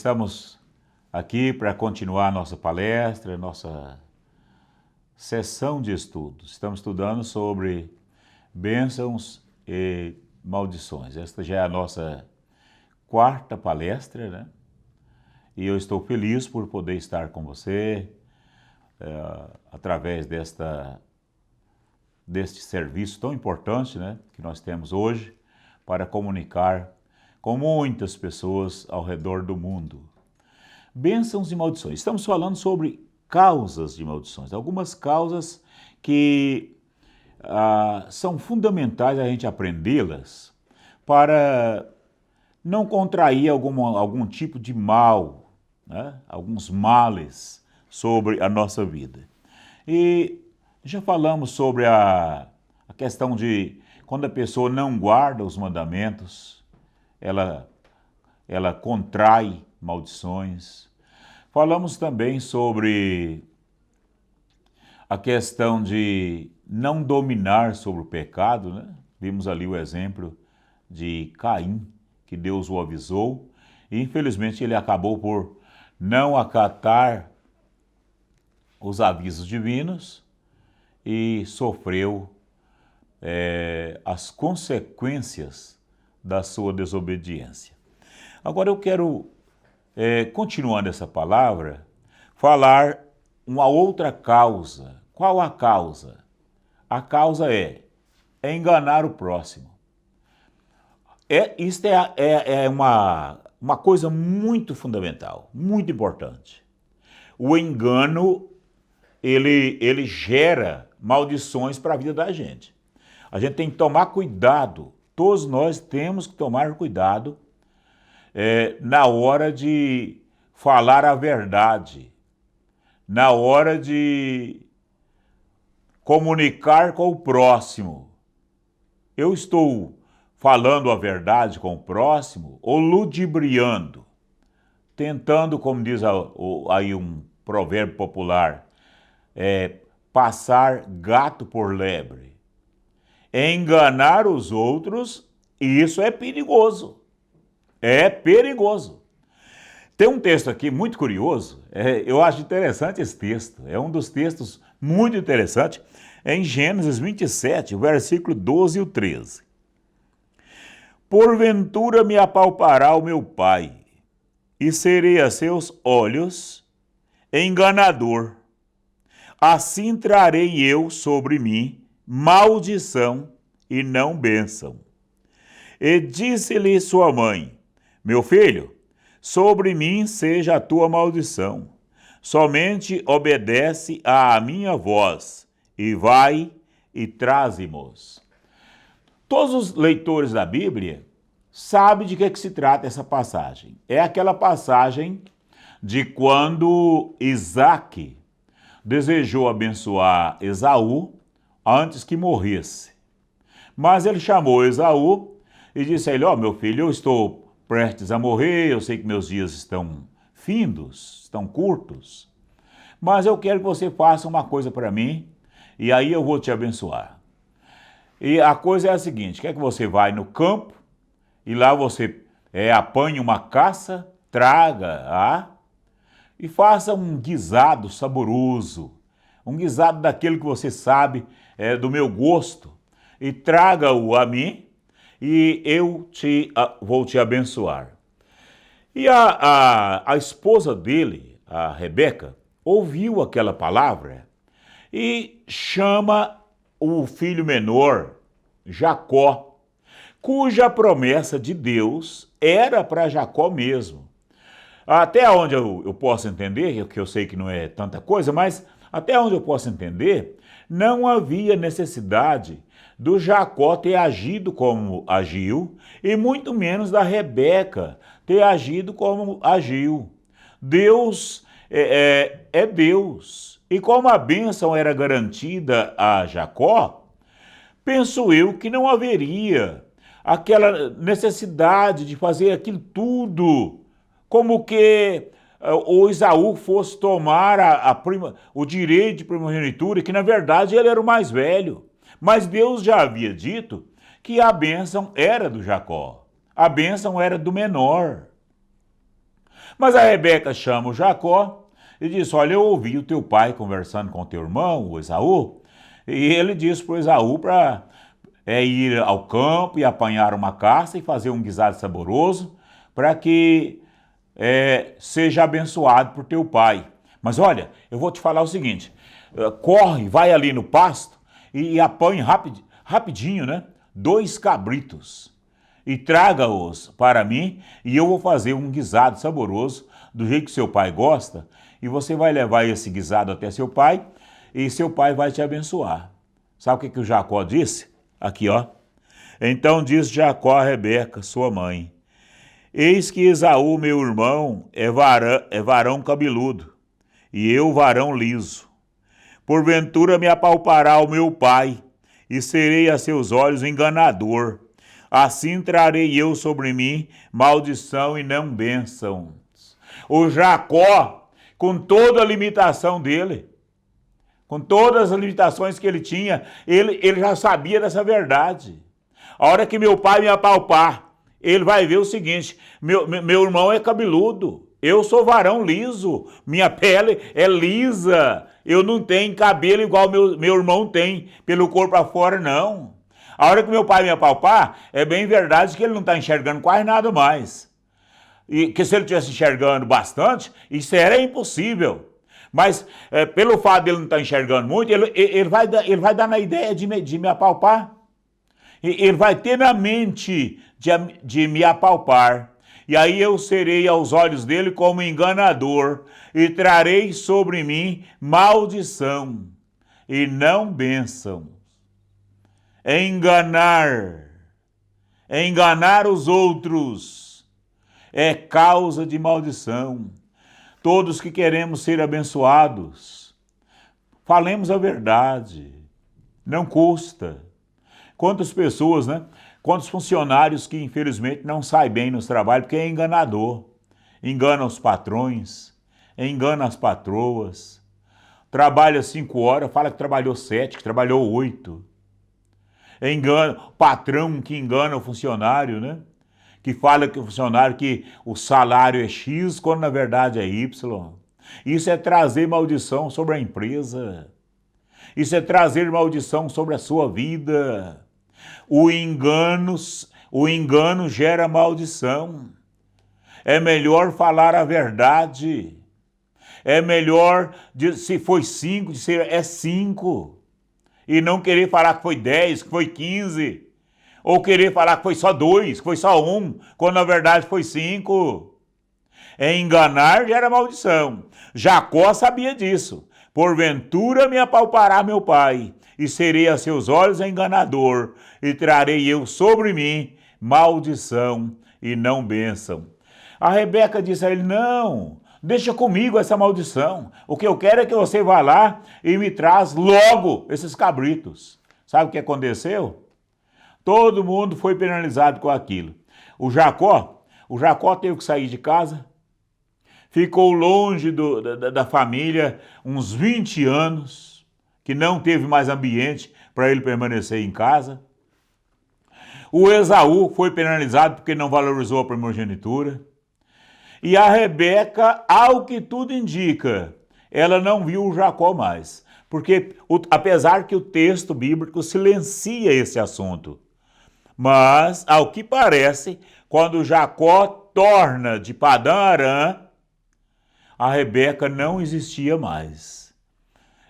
estamos aqui para continuar nossa palestra, nossa sessão de estudos. Estamos estudando sobre bênçãos e maldições. Esta já é a nossa quarta palestra, né? E eu estou feliz por poder estar com você através deste serviço tão importante, né, que nós temos hoje para comunicar com muitas pessoas ao redor do mundo. Bênçãos e maldições. Estamos falando sobre causas de maldições. Algumas causas que são fundamentais a gente aprendê-las para não contrair algum tipo de mal, né? Alguns males sobre a nossa vida. E já falamos sobre a questão de quando a pessoa não guarda os mandamentos, ela contrai maldições. Falamos também sobre a questão de não dominar sobre o pecado, né? Vimos ali o exemplo de Caim, que Deus o avisou, e infelizmente ele acabou por não acatar os avisos divinos e sofreu as consequências da sua desobediência. Agora eu quero, continuando essa palavra, falar uma outra causa. Qual a causa? A causa é enganar o próximo. Isto é uma coisa muito fundamental, muito importante. O engano, ele gera maldições para a vida da gente. A gente tem que tomar cuidado, todos nós temos que tomar cuidado na hora de falar a verdade, na hora de comunicar com o próximo. Eu estou falando a verdade com o próximo ou ludibriando, tentando, como diz aí um provérbio popular, passar gato por lebre, enganar os outros, isso é perigoso. É perigoso. Tem um texto aqui muito curioso, eu acho interessante esse texto, é um dos textos muito interessantes, é em Gênesis 27, o versículo 12 e o 13. Porventura me apalpará o meu pai, e serei a seus olhos enganador. Assim trarei eu sobre mim maldição e não bênção. E disse-lhe sua mãe, meu filho, sobre mim seja a tua maldição. Somente obedece à minha voz, e vai e traze-mos. Todos os leitores da Bíblia sabem de que se trata essa passagem. É aquela passagem de quando Isaac desejou abençoar Esaú antes que morresse. Mas ele chamou Esaú e disse a ele, meu filho, eu estou prestes a morrer, eu sei que meus dias estão findos, estão curtos, mas eu quero que você faça uma coisa para mim e aí eu vou te abençoar. E a coisa é a seguinte, quer que você vá no campo e lá você apanhe uma caça, traga e faça um guisado saboroso, um guisado daquele que você sabe do meu gosto, e traga-o a mim e eu vou te abençoar. E a esposa dele, a Rebeca, ouviu aquela palavra e chama o filho menor, Jacó, cuja promessa de Deus era para Jacó mesmo. Até onde eu posso entender, que eu sei que não é tanta coisa, mas até onde eu posso entender, não havia necessidade do Jacó ter agido como agiu, e muito menos da Rebeca ter agido como agiu. Deus é Deus. E como a bênção era garantida a Jacó, penso eu que não haveria aquela necessidade de fazer aquilo tudo, como que o Esaú fosse tomar o direito de primogenitura, que na verdade ele era o mais velho. Mas Deus já havia dito que a bênção era do Jacó, a bênção era do menor. Mas a Rebeca chama o Jacó e diz, olha, eu ouvi o teu pai conversando com o teu irmão, o Esaú, e ele disse para o Esaú para ir ao campo e apanhar uma caça e fazer um guisado saboroso para que seja abençoado por teu pai. Mas olha, eu vou te falar o seguinte, corre, vai ali no pasto e apanhe rapidinho, né? 2 cabritos e traga-os para mim e eu vou fazer um guisado saboroso do jeito que seu pai gosta e você vai levar esse guisado até seu pai e seu pai vai te abençoar. Sabe o que o Jacó disse? Aqui, ó. Então diz Jacó a Rebeca, sua mãe, eis que Esaú, meu irmão, é varão cabeludo e eu varão liso. Porventura me apalpará o meu pai e serei a seus olhos enganador. Assim trarei eu sobre mim maldição e não bênção. O Jacó, com toda a limitação dele, com todas as limitações que ele tinha, ele já sabia dessa verdade. A hora que meu pai me apalpar, ele vai ver o seguinte, meu irmão é cabeludo, eu sou varão liso, minha pele é lisa, eu não tenho cabelo igual meu irmão tem, pelo corpo afora, não. A hora que meu pai me apalpar, é bem verdade que ele não está enxergando quase nada mais. E que se ele estivesse enxergando bastante, isso era impossível. Mas pelo fato de ele não estar enxergando muito, ele vai dar na ideia de me apalpar. Ele vai ter na mente de me apalpar. E aí eu serei aos olhos dele como enganador, e trarei sobre mim maldição, e não bênção. Enganar os outros é causa de maldição. Todos que queremos ser abençoados, falemos a verdade, não custa. Quantas pessoas, né? Quantos funcionários que infelizmente não saem bem nos trabalhos porque é enganador. Engana os patrões, engana as patroas. Trabalha 5 horas, fala que trabalhou 7, que trabalhou 8. Engana o patrão que engana o funcionário, né? Que fala que o funcionário que o salário é X, quando na verdade é Y. Isso é trazer maldição sobre a empresa. Isso é trazer maldição sobre a sua vida. O engano gera maldição. É melhor falar a verdade. É melhor, se foi 5, dizer é 5. E não querer falar que foi 10, que foi 15. Ou querer falar que foi só 2, que foi só 1, quando na verdade foi 5. Enganar gera maldição. Jacó sabia disso. Porventura me apalpará meu pai, e serei a seus olhos enganador, e trarei eu sobre mim maldição e não bênção. A Rebeca disse a ele, não, deixa comigo essa maldição. O que eu quero é que você vá lá e me traz logo esses cabritos. Sabe o que aconteceu? Todo mundo foi penalizado com aquilo. O Jacó teve que sair de casa, ficou longe da família uns 20 anos, que não teve mais ambiente para ele permanecer em casa. O Esaú foi penalizado porque não valorizou a primogenitura. E a Rebeca, ao que tudo indica, ela não viu o Jacó mais. Porque, apesar que o texto bíblico silencia esse assunto, mas, ao que parece, quando Jacó torna de Padã-Arã, a Rebeca não existia mais.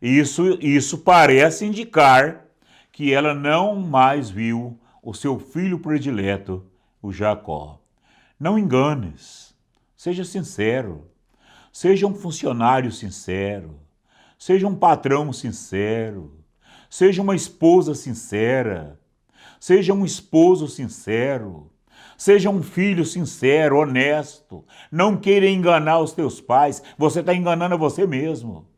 Isso parece indicar que ela não mais viu o seu filho predileto, o Jacó. Não enganes, seja sincero, seja um funcionário sincero, seja um patrão sincero, seja uma esposa sincera, seja um esposo sincero, seja um filho sincero, honesto. Não queira enganar os teus pais, você está enganando a você mesmo.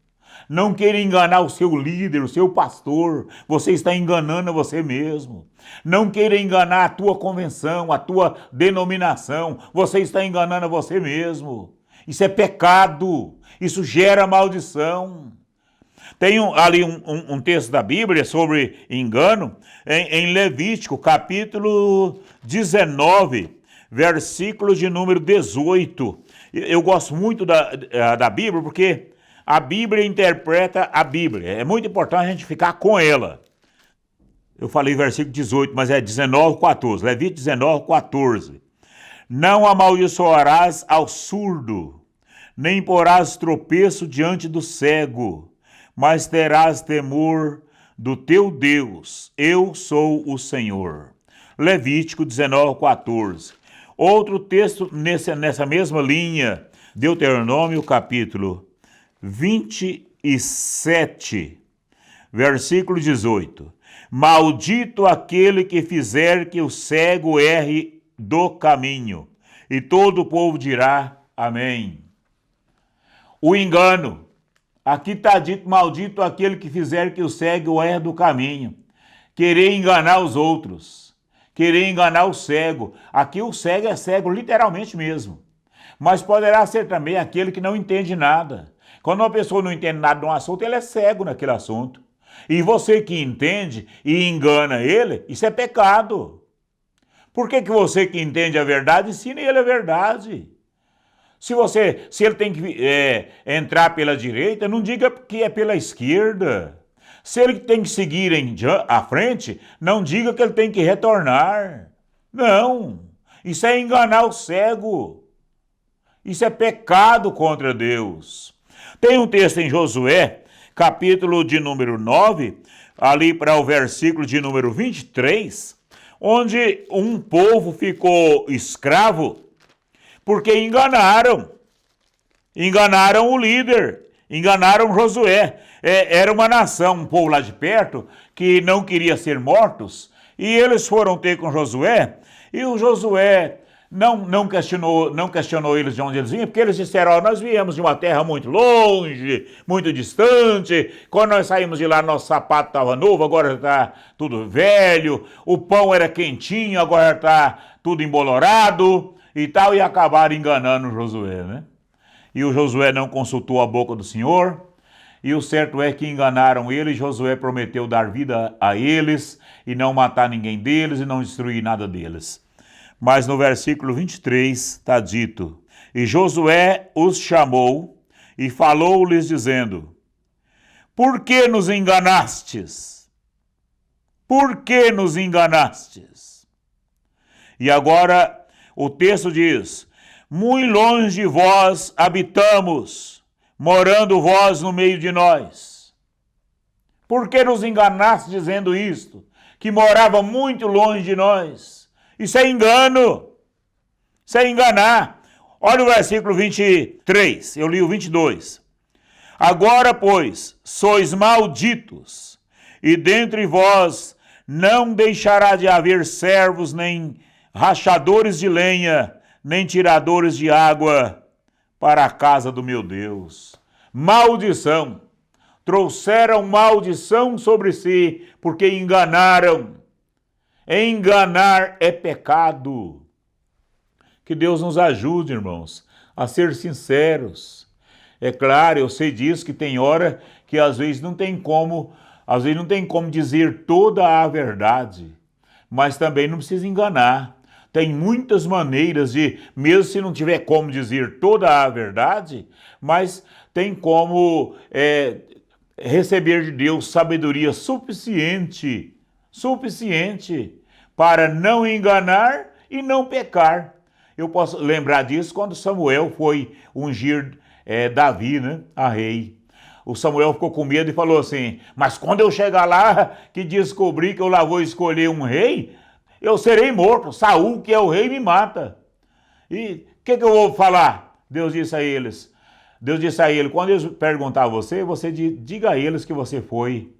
Não queira enganar o seu líder, o seu pastor, você está enganando a você mesmo. Não queira enganar a tua convenção, a tua denominação, você está enganando a você mesmo. Isso é pecado, isso gera maldição. Tem ali um texto da Bíblia sobre engano, em Levítico, capítulo 19, versículo de número 18. Eu gosto muito da Bíblia porque a Bíblia interpreta a Bíblia. É muito importante a gente ficar com ela. Eu falei versículo 18, mas é 19, 14. Levítico 19, 14. Não amaldiçoarás ao surdo, nem porás tropeço diante do cego, mas terás temor do teu Deus. Eu sou o Senhor. Levítico 19, 14. Outro texto nessa mesma linha, Deuteronômio capítulo 27, versículo 18. Maldito aquele que fizer que o cego erre do caminho. E todo o povo dirá amém. O engano. Aqui está dito, maldito aquele que fizer que o cego erre do caminho. Querer enganar os outros. Querer enganar o cego. Aqui o cego é cego literalmente mesmo. Mas poderá ser também aquele que não entende nada. Quando uma pessoa não entende nada de um assunto, ele é cego naquele assunto. E você que entende e engana ele, isso é pecado. Por que você que entende a verdade, ensina ele a verdade? Se ele tem que entrar pela direita, não diga que é pela esquerda. Se ele tem que seguir à frente, não diga que ele tem que retornar. Não, isso é enganar o cego. Isso é pecado contra Deus. Tem um texto em Josué, capítulo de número 9, ali para o versículo de número 23, onde um povo ficou escravo porque enganaram o líder, enganaram Josué. Era uma nação, um povo lá de perto, que não queria ser mortos, e eles foram ter com Josué, e o Josué não questionou eles de onde eles vinham, porque eles disseram, nós viemos de uma terra muito longe, muito distante, quando nós saímos de lá, nosso sapato estava novo, agora está tudo velho, o pão era quentinho, agora está tudo embolorado, e tal, e acabaram enganando Josué, né? E o Josué não consultou a boca do Senhor, e o certo é que enganaram ele, e Josué prometeu dar vida a eles, e não matar ninguém deles, e não destruir nada deles. Mas no versículo 23 está dito, e Josué os chamou, e falou-lhes dizendo, por que nos enganastes? Por que nos enganastes? E agora o texto diz, muito longe de vós habitamos, morando vós no meio de nós. Por que nos enganaste dizendo isto? Que morava muito longe de nós. Isso é engano. Isso é enganar. Olha o versículo 23, eu li o 22. Agora, pois, sois malditos, e dentre vós não deixará de haver servos, nem rachadores de lenha, nem tiradores de água para a casa do meu Deus. Maldição. Trouxeram maldição sobre si, porque enganaram. Enganar é pecado. Que Deus nos ajude, irmãos, a ser sinceros. É claro, eu sei disso, que tem hora que às vezes não tem como dizer toda a verdade, mas também não precisa enganar. Tem muitas maneiras de, mesmo se não tiver como dizer toda a verdade, mas tem como receber de Deus sabedoria suficiente para não enganar e não pecar. Eu posso lembrar disso quando Samuel foi ungir Davi, né, a rei. O Samuel ficou com medo e falou assim, mas quando eu chegar lá que descobrir que eu lá vou escolher um rei, eu serei morto. Saul, que é o rei, me mata. E o que eu vou falar? Deus disse a ele, quando eles perguntar a você, você diga a eles que você foi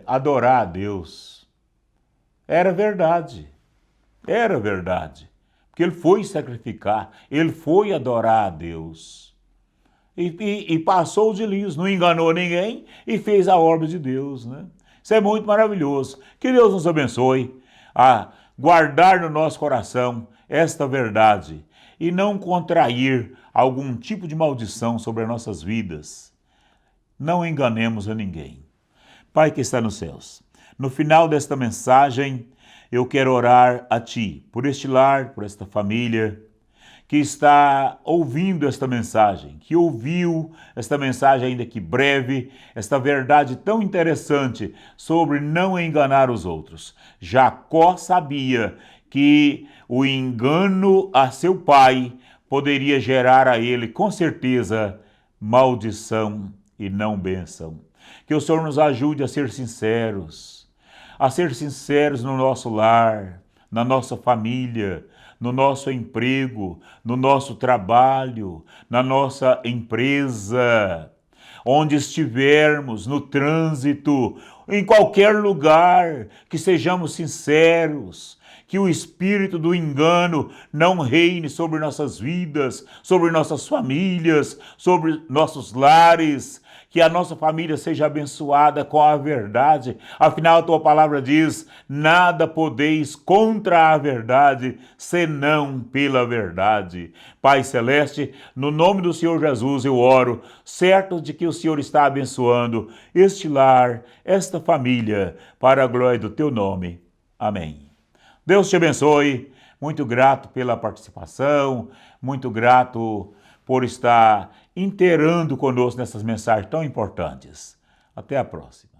adorar a Deus. Era verdade. Porque ele foi sacrificar, ele foi adorar a Deus. E passou de liso, não enganou ninguém e fez a obra de Deus, né? Isso é muito maravilhoso. Que Deus nos abençoe a guardar no nosso coração esta verdade e não contrair algum tipo de maldição sobre as nossas vidas. Não enganemos a ninguém. Pai que está nos céus, no final desta mensagem, eu quero orar a Ti, por este lar, por esta família, que está ouvindo esta mensagem, que ouviu esta mensagem, ainda que breve, esta verdade tão interessante sobre não enganar os outros. Jacó sabia que o engano a seu pai poderia gerar a ele, com certeza, maldição e não bênção. Que o Senhor nos ajude a ser sinceros no nosso lar, na nossa família, no nosso emprego, no nosso trabalho, na nossa empresa, onde estivermos, no trânsito, em qualquer lugar, que sejamos sinceros, que o espírito do engano não reine sobre nossas vidas, sobre nossas famílias, sobre nossos lares, que a nossa família seja abençoada com a verdade. Afinal, a tua palavra diz: nada podeis contra a verdade, senão pela verdade. Pai Celeste, no nome do Senhor Jesus eu oro, certo de que o Senhor está abençoando este lar, esta família, para a glória do teu nome. Amém. Deus te abençoe. Muito grato pela participação, muito grato por estar inteirando conosco nessas mensagens tão importantes. Até a próxima.